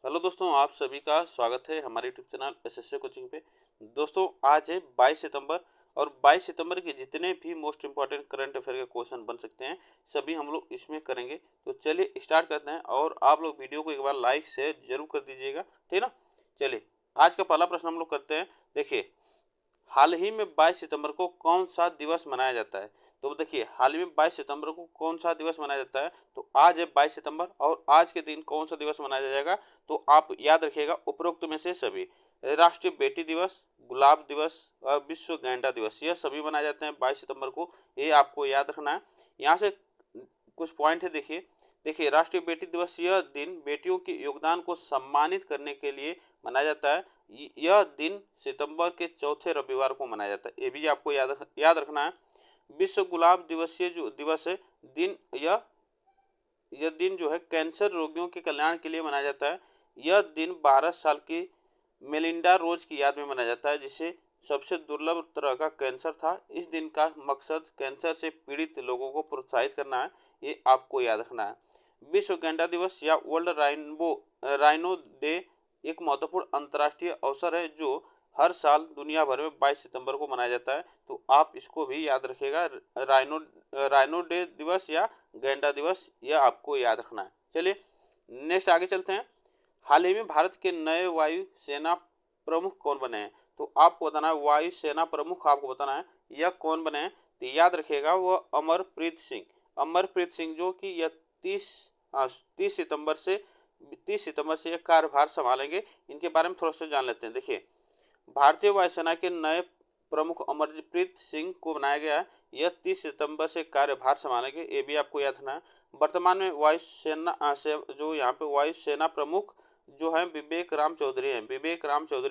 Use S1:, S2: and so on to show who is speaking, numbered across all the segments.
S1: Hello दोस्तों, आप सभी का स्वागत है हमारे यूट्यूब चैनल एसएससी कोचिंग पे। दोस्तों, आज है 22 सितंबर और 22 सितंबर के जितने भी मोस्ट इंपॉर्टेंट करंट अफेयर के क्वेश्चन बन सकते हैं सभी हम लोग इसमें करेंगे। तो चलिए स्टार्ट करते हैं और आप लोग वीडियो को एक बार लाइक शेयर जरूर कर दीजिएगा, ठीक ना। चलिए आज का पहला प्रश्न हम लोग करते हैं। देखिए, हाल ही में 22 सितंबर को कौन सा दिवस मनाया जाता है। तो देखिए, हाल ही में 22 सितंबर को कौन सा दिवस मनाया जाता है। तो आज है 22 सितंबर और आज के दिन कौन सा दिवस मनाया जाएगा। तो आप याद रखिएगा उपरोक्त में से सभी राष्ट्रीय बेटी दिवस, गुलाब दिवस और विश्व गैंडा दिवस, यह सभी मनाए जाते हैं 22 सितंबर को। ये आपको याद रखना है। यहाँ से कुछ पॉइंट है। देखिए देखिए राष्ट्रीय बेटी दिवस, यह दिन बेटियों के योगदान को सम्मानित करने के लिए मनाया जाता है। यह दिन सितंबर के चौथे रविवार को मनाया जाता है, ये भी आपको याद रखना है। विश्व गुलाब दिवसीय जो दिवस है दिन, यह दिन जो है कैंसर रोगियों के कल्याण के लिए मनाया जाता है। यह दिन 12 साल की मेलिंडा रोज की याद में मनाया जाता है, जिसे सबसे दुर्लभ तरह का कैंसर था। इस दिन का मकसद कैंसर से पीड़ित लोगों को प्रोत्साहित करना है, ये आपको याद रखना है। विश्व गैंडा दिवस या वर्ल्ड राइनो डे एक महत्वपूर्ण अंतर्राष्ट्रीय अवसर है जो हर साल दुनिया भर में 22 सितंबर को मनाया जाता है। तो आप इसको भी याद रखिएगा, राइनो डे दिवस या गैंडा दिवस, यह आपको याद रखना है। चलिए नेक्स्ट आगे चलते हैं। हाल ही में भारत के नए वायु सेना प्रमुख कौन बने हैं। तो आपको बताना है वायु सेना प्रमुख, आपको बताना है यह कौन बने हैं। तो याद रखिएगा वह अमरप्रीत सिंह जो कि यह 30 सितंबर से 30 सितंबर से यह कार्यभार संभालेंगे। इनके बारे में थोड़ा सा जान लेते हैं। देखिए, भारतीय वायुसेना के नए प्रमुख अमरप्रीत सिंह को बनाया गया है। यह 30 सितंबर से कार्यभार संभालेंगे, ये भी आपको याद रखना है। वर्तमान में वायुसेना से जो यहाँ पे वायुसेना प्रमुख जो है विवेक राम चौधरी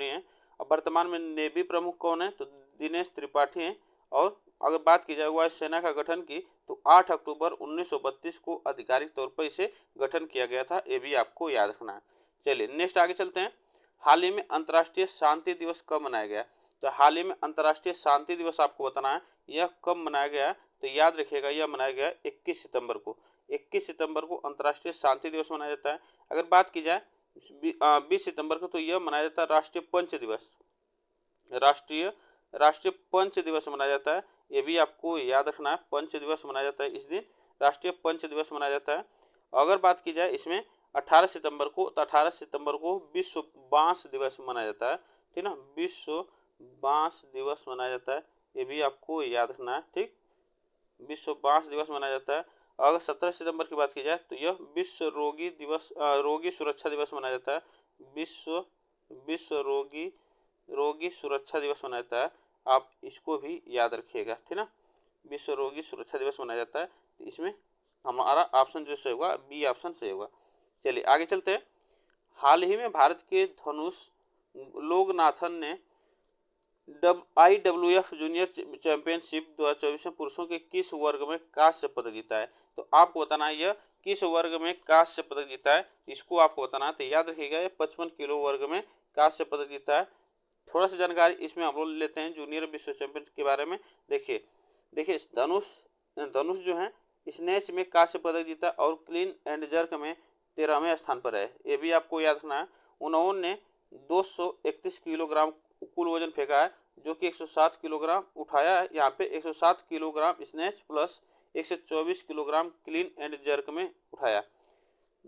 S1: हैं। अब वर्तमान में नेवी प्रमुख कौन है, तो दिनेश त्रिपाठी हैं। और अगर बात की जाए वायुसेना का गठन की, तो 8 अक्टूबर 1932 को आधिकारिक तौर पर इसे गठन किया गया था, ये भी आपको याद रखना है। चलिए नेक्स्ट आगे चलते हैं। हाल ही में अंतर्राष्ट्रीय शांति दिवस कब मनाया गया। तो हाल ही में अंतर्राष्ट्रीय शांति दिवस आपको बताना है यह कब मनाया गया है। तो याद रखिएगा यह मनाया गया 21 सितंबर को। 21 सितंबर को अंतर्राष्ट्रीय शांति दिवस मनाया जाता है। अगर बात की जाए 20 सितंबर को, तो यह मनाया जाता है राष्ट्रीय पंच दिवस। राष्ट्रीय राष्ट्रीय पंच दिवस मनाया जाता है, ये भी आपको याद रखना है। पंच दिवस मनाया जाता है इस दिन, राष्ट्रीय पंच दिवस मनाया जाता है। अगर बात की जाए इसमें 18 सितंबर को, तो 18 सितंबर को विश्व बांस दिवस मनाया जाता है, ठीक ना। विश्व बांस दिवस मनाया जाता है, ये भी आपको याद रखना है, ठीक। विश्व बांस दिवस मनाया जाता है। अगर 17 सितंबर की बात की जाए, तो यह विश्व रोगी सुरक्षा दिवस मनाया जाता है। विश्व विश्व रोगी सुरक्षा दिवस मनाया जाता है, आप इसको भी याद रखिएगा, ठीक ना। विश्व रोगी सुरक्षा दिवस मनाया जाता है। तो इसमें हमारा ऑप्शन जो सही होगा, बी ऑप्शन सही होगा। चलिए आगे चलते हैं। हाल ही में भारत के धनुष लोकनाथन ने IWF जूनियर चैंपियनशिप 2024 में पुरुषों के किस वर्ग में कांस्य पदक जीता है। तो आपको बताना है यह किस वर्ग में कांस्य पदक जीता है, इसको आपको बताना है। तो याद रखिएगा यह 55 किलो वर्ग में कांस्य पदक जीता है। थोड़ा सा जानकारी इसमें हम लोग लेते हैं जूनियर विश्व चैंपियन के बारे में। देखिए देखिए धनुष धनुष जो है स्नेच में कांस्य पदक जीता और क्लीन एंड जर्क में 13वें स्थान पर है, ये भी आपको याद रखना है। उन्होंने 231 किलोग्राम कुल वजन फेंका है, जो कि 107 किलोग्राम उठाया है। यहाँ पे 107 kilogram snatch plus 124 kilogram clean and jerk में उठाया।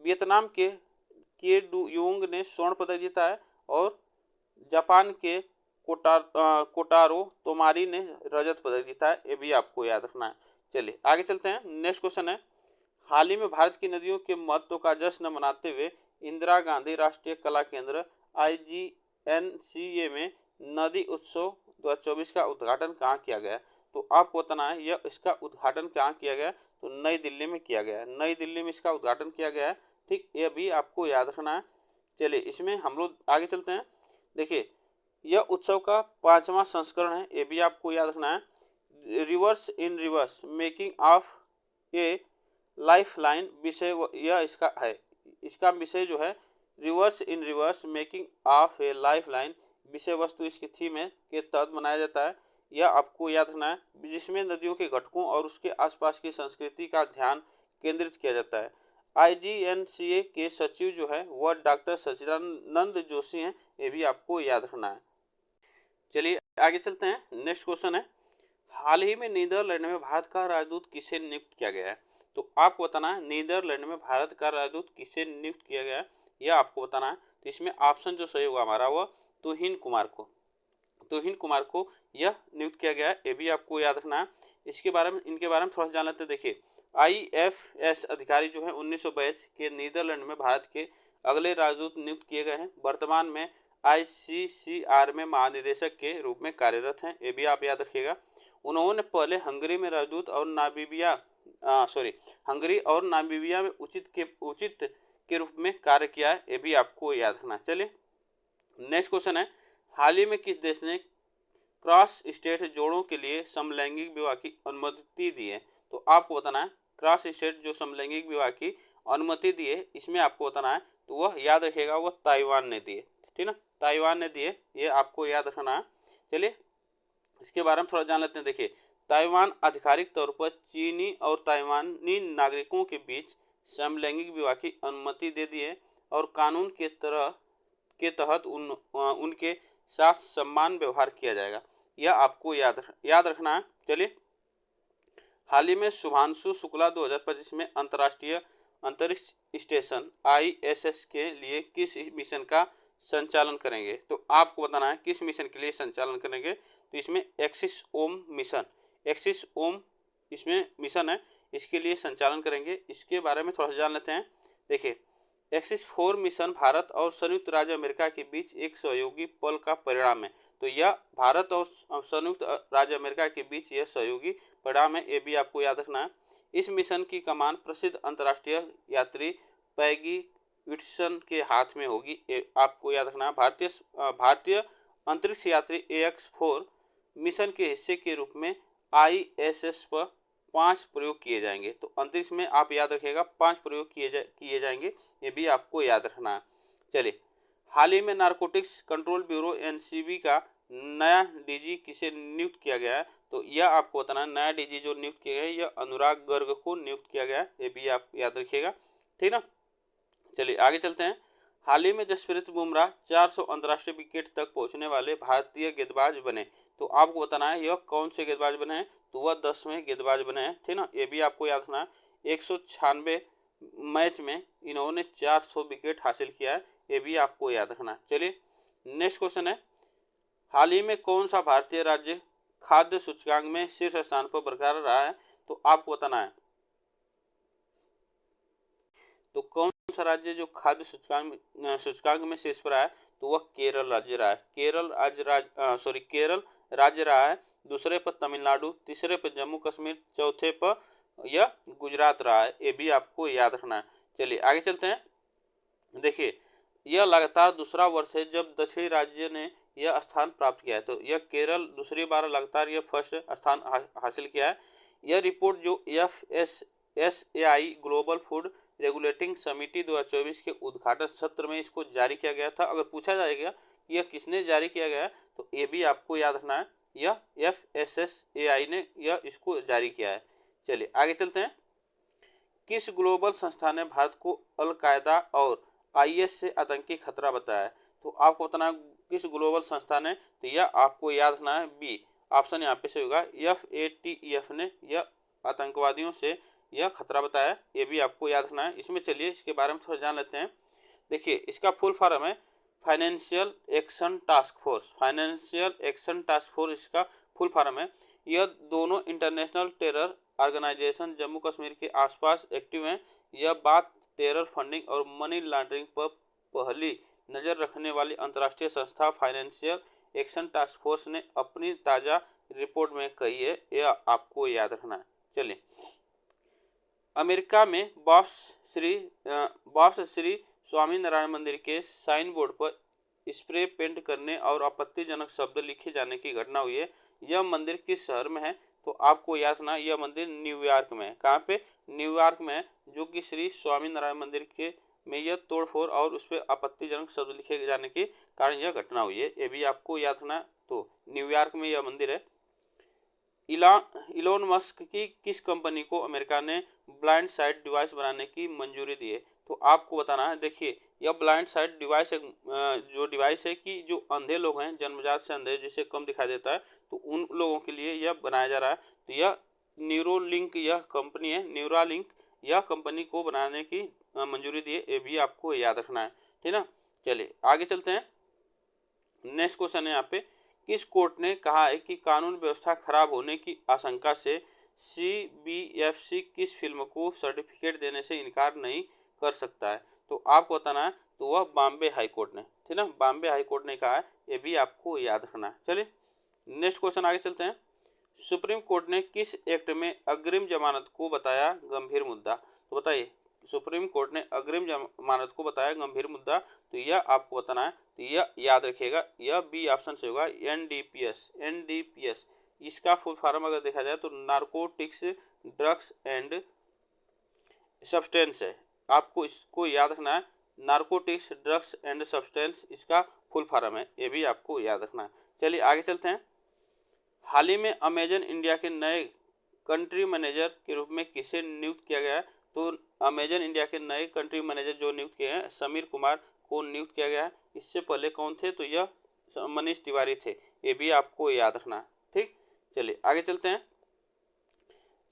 S1: वियतनाम के डू योंग ने स्वर्ण पदक जीता है और जापान के कोटारो तोमारी ने रजत पदक जीता है, ये भी आपको याद रखना है। चलिए आगे चलते हैं। नेक्स्ट क्वेश्चन है, हाल ही में भारत की नदियों के महत्व का जश्न मनाते हुए इंदिरा गांधी राष्ट्रीय कला केंद्र IGNCA में नदी उत्सव 2024 का उद्घाटन कहाँ किया गया। तो आपको बताना है यह इसका उद्घाटन कहाँ किया गया। तो नई दिल्ली में किया गया है, नई दिल्ली में इसका उद्घाटन किया गया है, ठीक। ये भी आपको याद रखना है। चलिए इसमें हम लोग आगे चलते हैं। देखिए, यह उत्सव का 5वां संस्करण है, ये भी आपको याद रखना है। Reverse in reverse making of A life line विषय यह इसका है। इसका विषय जो है reverse in reverse making of A life line, विषय वस्तु इसकी थीम है के तहत मनाया जाता है। यह आपको याद रखना है, जिसमें नदियों के घटकों और उसके आसपास की संस्कृति का ध्यान केंद्रित किया जाता है। IGNCA के सचिव जो है वह डॉक्टर सचिदानंद जोशी हैं, ये भी आपको याद रखना है। चलिए आगे चलते हैं। नेक्स्ट क्वेश्चन है, हाल ही में नीदरलैंड में भारत का राजदूत किसे नियुक्त किया गया है? तो आपको बताना है नीदरलैंड में भारत का राजदूत किसे नियुक्त किया गया है, यह आपको बताना है। तो इसमें ऑप्शन जो सही होगा हमारा वह तुहिन कुमार को यह नियुक्त किया गया है, ये भी आपको याद रखना है। इनके बारे में थोड़ा जान लेते हैं। देखिए IFS अधिकारी जो है 1922 के नीदरलैंड में भारत के अगले राजदूत नियुक्त किए गए हैं। वर्तमान में ICCR में महानिदेशक के रूप में कार्यरत हैं, ये भी आप याद रखिएगा। उन्होंने पहले हंगरी में राजदूत और हंगरी और नामीबिया में उचित के रूप में कार्य किया है, ये भी आपको याद रखना। चलिए नेक्स्ट क्वेश्चन है, हाल ही में किस देश ने क्रॉस स्टेट जोड़ों के लिए समलैंगिक विवाह की अनुमति दी है? तो आपको बताना है क्रॉस स्टेट जो समलैंगिक विवाह की अनुमति दी है, इसमें आपको बताना है। तो वह याद रखिएगा, वह ताइवान ने दी है, ठीक ना, ताइवान ने दी है, ये आपको याद रखना है। चलिए इसके बारे में थोड़ा जान लेते हैं। देखिए ताइवान आधिकारिक तौर पर चीनी और ताइवानी नागरिकों के बीच समलैंगिक विवाह की अनुमति दे दी है और कानून के तहत उनके साथ सम्मान व्यवहार किया जाएगा, यह आपको याद रखना है। चलिए हाल ही में शुभांशु शुक्ला 2025 में अंतर्राष्ट्रीय अंतरिक्ष स्टेशन ISS के लिए किस मिशन का संचालन करेंगे? तो आपको बताना है किस मिशन के लिए संचालन करेंगे। तो इसमें एक्सिस ओम इसमें मिशन है, इसके लिए संचालन करेंगे। इसके बारे में थोड़ा सा जान लेते हैं। देखिए एक्सिस 4 मिशन भारत और संयुक्त राज्य अमेरिका के बीच एक सहयोगी पल का परिणाम है। तो यह भारत और संयुक्त राज्य अमेरिका के बीच यह सहयोगी परिणाम है, ये भी आपको याद रखना है। इस मिशन की कमान प्रसिद्ध अंतर्राष्ट्रीय यात्री पैगी विट्सन के हाथ में होगी, ये आपको याद रखना है। भारतीय अंतरिक्ष यात्री AX4 मिशन के हिस्से के रूप में ISS पर 5 प्रयोग किए जाएंगे। तो अंतरिक्ष में आप याद रखिएगा 5 प्रयोग किए जाएंगे, ये भी आपको याद रखना है। चलिए हाल ही में नारकोटिक्स कंट्रोल ब्यूरो NCB का नया DG किसे नियुक्त किया गया है? तो यह आपको बताना है, नया DG जो नियुक्त किया गया है यह अनुराग गर्ग को नियुक्त किया गया है, ये भी आप याद रखिएगा, ठीक ना। चलिए आगे चलते हैं। हाल ही में जसप्रीत बुमराह 400 अंतर्राष्ट्रीय विकेट तक पहुंचने वाले भारतीय गेंदबाज बने। तो आपको बताना है यह कौन से गेंदबाज बने हैं? तो वह 10वें गेंदबाज बने हैं, ठीक ना, ये भी आपको याद रखना है। 196 मैच में इन्होंने 400 विकेट हासिल किया है, ये भी आपको याद रखना है। चलिए नेक्स्ट क्वेश्चन है, हाल ही में कौन सा भारतीय राज्य खाद्य सूचकांक में शीर्ष स्थान पर बरकरार रहा है? तो आपको बताना है तो कौन सा राज्य जो खाद्य सूचकांक में शीर्ष पर है? तो वह केरल राज्य रहा है। केरल राज्य रहा है। दूसरे पर तमिलनाडु, तीसरे पर जम्मू कश्मीर, चौथे पर यह गुजरात रहा है, ये भी आपको याद रखना है। चलिए आगे चलते हैं। देखिए यह लगातार दूसरा वर्ष है जब दक्षिणी राज्य ने यह स्थान प्राप्त किया है। तो यह केरल दूसरी बार लगातार यह फर्स्ट स्थान हासिल किया है। यह रिपोर्ट जो FSSAI ग्लोबल फूड रेगुलेटिंग समिति 2024 के उद्घाटन सत्र में इसको जारी किया गया था। अगर पूछा जाएगा यह किसने जारी किया गया तो ये भी आपको याद रखना है, यह FSSAI ने यह इसको जारी किया है। चलिए आगे चलते हैं। किस ग्लोबल संस्था ने भारत को अल-कायदा और IS से आतंकी खतरा बताया है? तो आपको बताना है किस ग्लोबल संस्था ने, तो यह आपको याद रखना है बी ऑप्शन यहाँ पे से होगा, FATF ने यह आतंकवादियों से यह खतरा बताया, ये भी आपको याद रखना है। इसमें चलिए इसके बारे में थोड़ा जान लेते हैं। देखिए इसका फुल फॉर्म है फाइनेंशियल एक्शन टास्क फोर्स, इसका फुल फॉर्म है। यह दोनों international terror organisation Jammu Kashmir के आसपास एक्टिव हैं। यह बात टेरर फंडिंग और मनी लॉन्ड्रिंग पर पहली नज़र रखने वाली अंतर्राष्ट्रीय संस्था फाइनेंशियल एक्शन टास्क फोर्स ने अपनी ताज़ा रिपोर्ट में कही है, यह आपको याद रखना है। चलिए अमेरिका में बॉब्स श्री स्वामीनारायण मंदिर के साइन बोर्ड पर स्प्रे पेंट करने और आपत्तिजनक शब्द लिखे जाने की घटना हुई है। यह मंदिर किस शहर में है? तो आपको याद रखना यह मंदिर न्यूयॉर्क में है। कहाँ पे? न्यूयॉर्क में, जो कि श्री स्वामीनारायण मंदिर के में यह तोड़फोड़ और उस पर आपत्तिजनक शब्द लिखे जाने के कारण यह घटना हुई है, ये भी आपको याद रखना। तो न्यूयॉर्क में यह मंदिर है। इलोन मस्क की किस कंपनी को अमेरिका ने ब्लाइंड साइड डिवाइस बनाने की मंजूरी दी है? तो आपको बताना है। देखिए, यह ब्लाइंड साइड डिवाइस एक जो डिवाइस है कि जो अंधे लोग हैं, जन्मजात से अंधे, जिसे कम दिखाई देता है, तो उन लोगों के लिए यह बनाया जा रहा है। तो यह न्यूरोलिंक यह कंपनी है, न्यूरालिंक यह कंपनी को बनाने की मंजूरी दी है। ये भी आपको याद रखना है, ठीक ना। चलिए आगे चलते हैं। नेक्स्ट क्वेश्चन है यहाँ पे, किस कोर्ट ने कहा है कि कानून व्यवस्था खराब होने की आशंका से सीबीएफसी किस फिल्म को सर्टिफिकेट देने से इनकार नहीं कर सकता है? तो आपको बताना है। तो वह बॉम्बे हाई कोर्ट ने, ठीक ना, बॉम्बे हाई कोर्ट ने कहा है। ये भी आपको याद रखना है। चलिए नेक्स्ट क्वेश्चन आगे चलते हैं। सुप्रीम कोर्ट ने किस एक्ट में अग्रिम जमानत को बताया गंभीर मुद्दा? तो बताइए, सुप्रीम कोर्ट ने अग्रिम जमानत को बताया गंभीर मुद्दा। तो यह आपको बताना है। तो यह याद रखिएगा, यह बी ऑप्शन से होगा, एनडीपीएस। एनडीपीएस इसका फुल फॉर्म अगर देखा जाए तो नारकोटिक्स ड्रग्स एंड सब्सटेंस है। आपको इसको याद रखना है। नारकोटिक्स ड्रग्स एंड सब्सटेंस इसका फुल फॉर्म है। ये भी आपको याद रखना है। चलिए आगे चलते हैं। हाल ही में अमेजन इंडिया के नए कंट्री मैनेजर के रूप में किसे नियुक्त किया गया है? तो अमेजन इंडिया के नए कंट्री मैनेजर जो नियुक्त किए हैं, समीर कुमार को नियुक्त किया गया है। इससे पहले कौन थे? तो यह मनीष तिवारी थे। ये भी आपको याद रखना है, ठीक। चलिए आगे चलते हैं।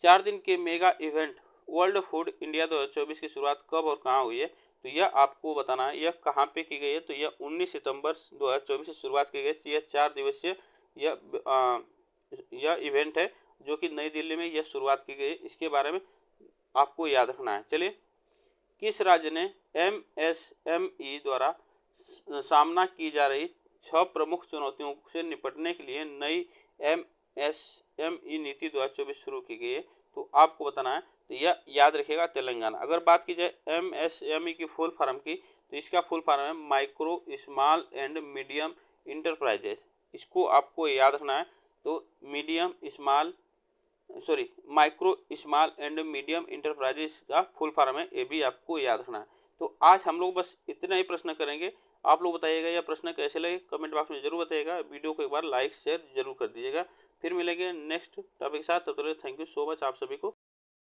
S1: 4 दिन के mega event world food India 2024 की शुरुआत कब और कहाँ हुई है? तो यह आपको बताना है। यह कहाँ पे की गई है? तो यह 19 सितंबर 2024 से शुरुआत की गई। यह 4 दिवसीय यह इवेंट है जो कि नई दिल्ली में यह शुरुआत की गई। इसके बारे में आपको याद रखना है। चलिए, किस राज्य ने एमएसएमई द्वारा सामना की जा रही 6 प्रमुख चुनौतियों से निपटने के लिए नई एमएसएमई नीति 2024 शुरू की गई है? तो आपको बताना है। तो यह याद रखिएगा, तेलंगाना। अगर बात की जाए एमएसएमई की फुल फॉर्म की, तो इसका फुल फॉर्म है micro small and medium enterprises. इसको आपको याद रखना है। तो micro small and medium enterprises का फुल फॉर्म है। ये भी आपको याद रखना है। तो आज हम लोग बस इतना ही प्रश्न करेंगे। आप लोग बताइएगा यह प्रश्न कैसे लगे, कमेंट बॉक्स में जरूर बताइएगा। वीडियो को एक बार लाइक शेयर जरूर कर दीजिएगा। फिर मिलेंगे नेक्स्ट टॉपिक के साथ। तब तक थैंक यू सो मच आप सभी को।